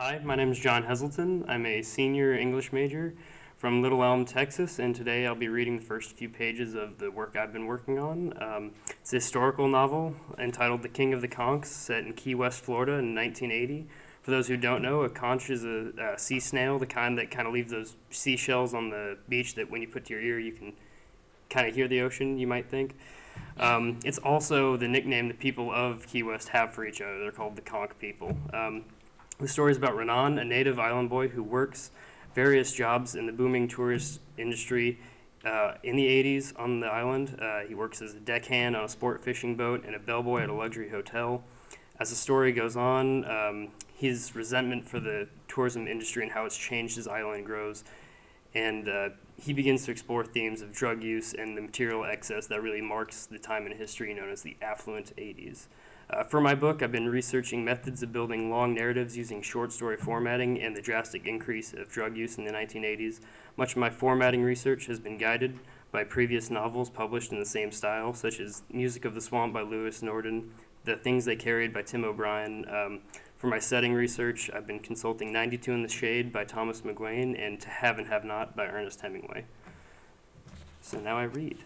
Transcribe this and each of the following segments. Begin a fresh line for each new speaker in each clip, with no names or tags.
Hi, my name is John Heselton. I'm a senior English major from Little Elm, Texas, and today I'll be reading the first few pages of the work I've been working on. It's a historical novel entitled The King of the Conchs, set in Key West, Florida in 1980. For those who don't know, a conch is a sea snail, the kind that kind of leaves those seashells on the beach that when you put to your ear you can kind of hear the ocean, you might think. It's also the nickname the people of Key West have for each other. They're called the Conch people. The story is about Renan, a native island boy who works various jobs in the booming tourist industry in the 80s on the island. He works as a deckhand on a sport fishing boat and a bellboy at a luxury hotel. As the story goes on, his resentment for the tourism industry and how it's changed his island grows. And he begins to explore themes of drug use and the material excess that really marks the time in history known as the affluent 80s. For my book, I've been researching methods of building long narratives using short story formatting and the drastic increase of drug use in the 1980s. Much of my formatting research has been guided by previous novels published in the same style, such as Music of the Swamp by Lewis Norden, The Things They Carried by Tim O'Brien. For my setting research, I've been consulting 92 in the Shade by Thomas McGuane and To Have and Have Not by Ernest Hemingway. So now I read.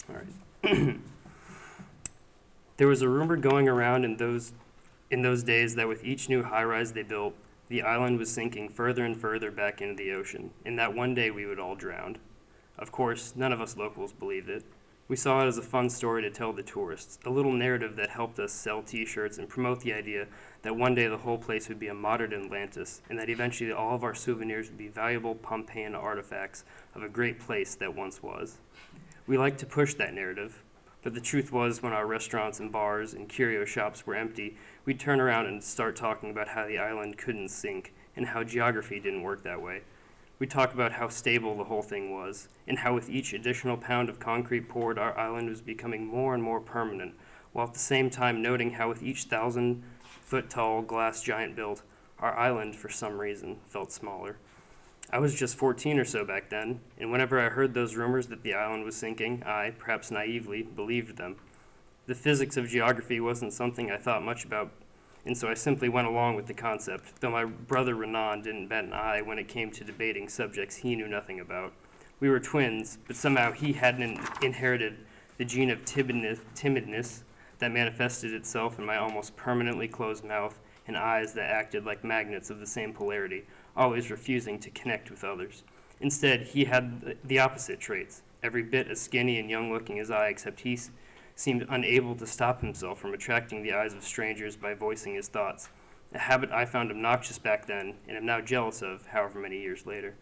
All right. There was a rumor going around in those days that with each new high-rise they built, the island was sinking further and further back into the ocean, and that one day we would all drown. Of course, none of us locals believed it. We saw it as a fun story to tell the tourists, a little narrative that helped us sell t-shirts and promote the idea that one day the whole place would be a modern Atlantis, and that eventually all of our souvenirs would be valuable Pompeian artifacts of a great place that once was. We liked to push that narrative, but the truth was when our restaurants and bars and curio shops were empty, we'd turn around and start talking about how the island couldn't sink and how geography didn't work that way. We'd talk about how stable the whole thing was and how with each additional pound of concrete poured, our island was becoming more and more permanent, while at the same time noting how with each 1,000-foot-tall glass giant built, our island, for some reason, felt smaller. I was just 14 or so back then, and whenever I heard those rumors that the island was sinking, I, perhaps naively, believed them. The physics of geography wasn't something I thought much about, and so I simply went along with the concept, though my brother Renan didn't bat an eye when it came to debating subjects he knew nothing about. We were twins, but somehow he hadn't inherited the gene of timidness that manifested itself in my almost permanently closed mouth and eyes that acted like magnets of the same polarity, always refusing to connect with others. Instead, he had the opposite traits, every bit as skinny and young-looking as I, except he seemed unable to stop himself from attracting the eyes of strangers by voicing his thoughts, a habit I found obnoxious back then and am now jealous of, however many years later.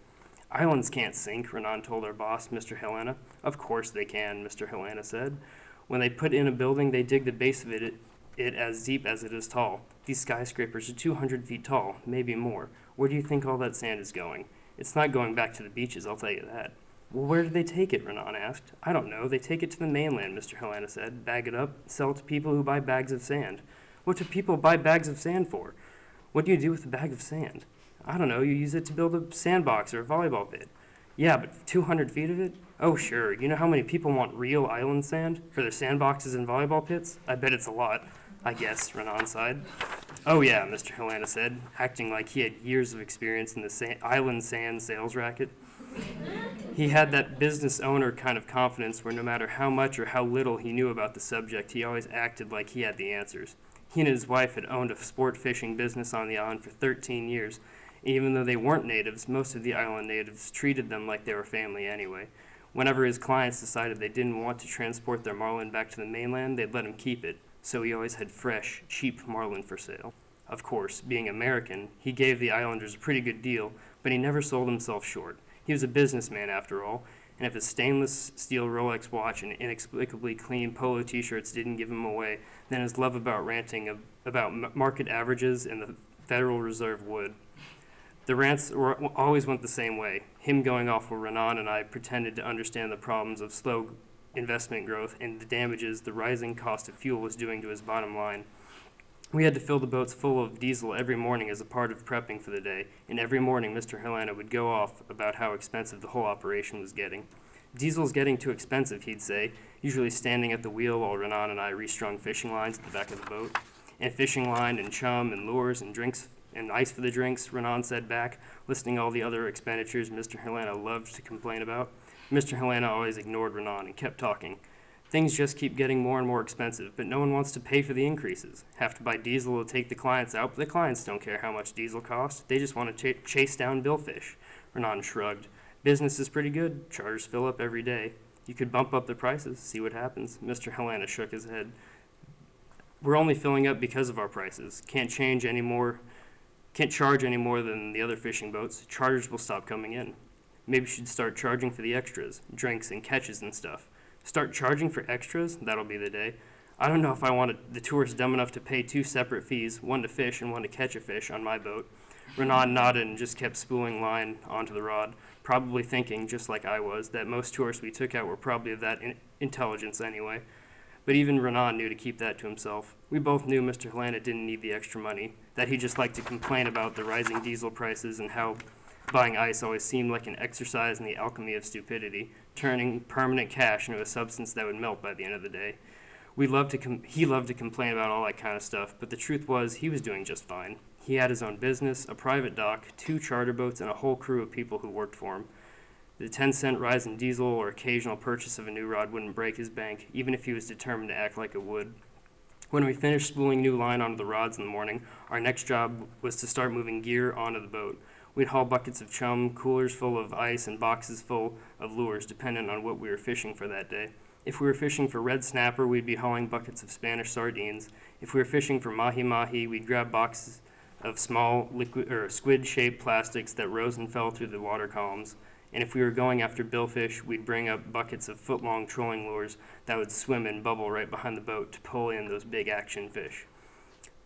Islands can't sink, Renan told our boss, Mr. Helena. Of course they can, Mr. Helena said. When they put in a building, they dig the base of it as deep as it is tall. These skyscrapers are 200 feet tall, maybe more. Where do you think all that sand is going? It's not going back to the beaches, I'll tell you that. Well, where do they take it, Renan asked. I don't know. They take it to the mainland, Mr. Helena said. Bag it up, sell it to people who buy bags of sand. What do people buy bags of sand for? What do you do with a bag of sand? I don't know. You use it to build a sandbox or a volleyball pit. Yeah, but 200 feet of it? Oh, sure. You know how many people want real island sand for their sandboxes and volleyball pits? I bet it's a lot. I guess, Renan sighed. Oh yeah, Mr. Helena said, acting like he had years of experience in the island sand sales racket. He had that business owner kind of confidence where no matter how much or how little he knew about the subject, he always acted like he had the answers. He and his wife had owned a sport fishing business on the island for 13 years. Even though they weren't natives, most of the island natives treated them like they were family anyway. Whenever his clients decided they didn't want to transport their marlin back to the mainland, they'd let him keep it. So he always had fresh, cheap marlin for sale. Of course, being American, he gave the islanders a pretty good deal, but he never sold himself short. He was a businessman after all, and if his stainless steel Rolex watch and inexplicably clean polo t-shirts didn't give him away, then his love about ranting about market averages and the Federal Reserve would. The rants always went the same way, him going off while Renan and I pretended to understand the problems of slow investment growth and the damages the rising cost of fuel was doing to his bottom line. We had to fill the boats full of diesel every morning as a part of prepping for the day, and every morning Mr. Helena would go off about how expensive the whole operation was getting. Diesel's getting too expensive, he'd say, usually standing at the wheel while Renan and I restrung fishing lines at the back of the boat. and fishing line and chum and lures and drinks and ice for the drinks, Renan said back, listing all the other expenditures Mr. Helena loved to complain about. Mr. Helena always ignored Renan and kept talking. Things just keep getting more and more expensive, but no one wants to pay for the increases. Have to buy diesel to take the clients out, but the clients don't care how much diesel costs. They just want to chase down billfish. Renan shrugged. Business is pretty good. Charters fill up every day. You could bump up the prices, see what happens. Mr. Helena shook his head. We're only filling up because of our prices. Can't charge any more than the other fishing boats. Charters will stop coming in. Maybe you should start charging for the extras, drinks and catches and stuff. Start charging for extras? That'll be the day. I don't know if I want the tourists dumb enough to pay 2 separate fees, one to fish and one to catch a fish on my boat. Renan nodded and just kept spooling line onto the rod, probably thinking, just like I was, that most tourists we took out were probably of that intelligence anyway. But even Renan knew to keep that to himself. We both knew Mr. Helena didn't need the extra money, that he just liked to complain about the rising diesel prices and how buying ice always seemed like an exercise in the alchemy of stupidity, turning permanent cash into a substance that would melt by the end of the day. He loved to complain about all that kind of stuff, but the truth was he was doing just fine. He had his own business, a private dock, 2 charter boats, and a whole crew of people who worked for him. The 10-cent rise in diesel or occasional purchase of a new rod wouldn't break his bank, even if he was determined to act like it would. When we finished spooling new line onto the rods in the morning, our next job was to start moving gear onto the boat. We'd haul buckets of chum, coolers full of ice, and boxes full of lures, dependent on what we were fishing for that day. If we were fishing for red snapper, we'd be hauling buckets of Spanish sardines. If we were fishing for mahi-mahi, we'd grab boxes of small squid-shaped plastics that rose and fell through the water columns. And if we were going after billfish, we'd bring up buckets of foot-long trolling lures that would swim and bubble right behind the boat to pull in those big action fish.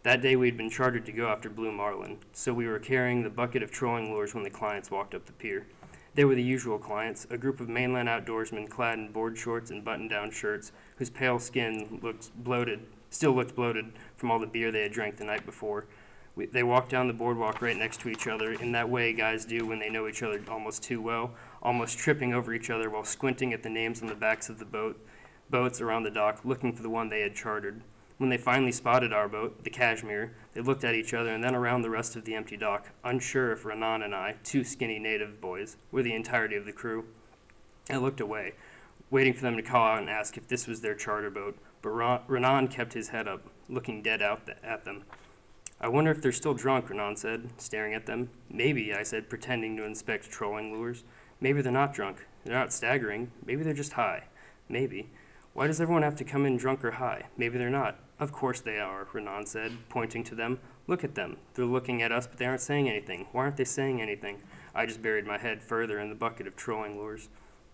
That day we'd been chartered to go after blue marlin, so we were carrying the bucket of trolling lures when the clients walked up the pier. They were the usual clients, a group of mainland outdoorsmen clad in board shorts and button-down shirts, whose pale skin still looked bloated from all the beer they had drank the night before. They walked down the boardwalk right next to each other, in that way guys do when they know each other almost too well, almost tripping over each other while squinting at the names on the backs of the boats around the dock, looking for the one they had chartered. When they finally spotted our boat, the Cashmere, they looked at each other and then around the rest of the empty dock, unsure if Renan and I, 2 skinny native boys, were the entirety of the crew. I looked away, waiting for them to call out and ask if this was their charter boat, but Renan kept his head up, looking dead out at them. I wonder if they're still drunk, Renan said, staring at them. Maybe, I said, pretending to inspect trolling lures. Maybe they're not drunk. They're not staggering. Maybe they're just high. Maybe. Why does everyone have to come in drunk or high? Maybe they're not. Of course they are, Renan said, pointing to them. Look at them. They're looking at us, but they aren't saying anything. Why aren't they saying anything? I just buried my head further in the bucket of trolling lures.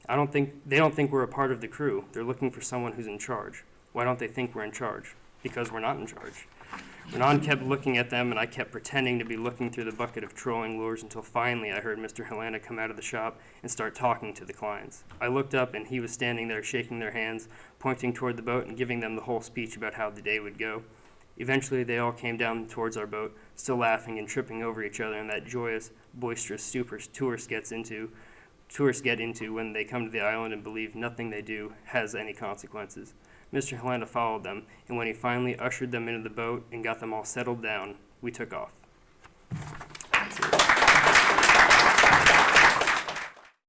They don't think we're a part of the crew. They're looking for someone who's in charge. Why don't they think we're in charge? Because we're not in charge. Renan kept looking at them, and I kept pretending to be looking through the bucket of trolling lures until finally I heard Mr. Helena come out of the shop and start talking to the clients. I looked up, and he was standing there shaking their hands, pointing toward the boat and giving them the whole speech about how the day would go. Eventually, they all came down towards our boat, still laughing and tripping over each other in that joyous, boisterous stupor tourists get into when they come to the island and believe nothing they do has any consequences. Mr. Helena followed them, and when he finally ushered them into the boat and got them all settled down, we took off.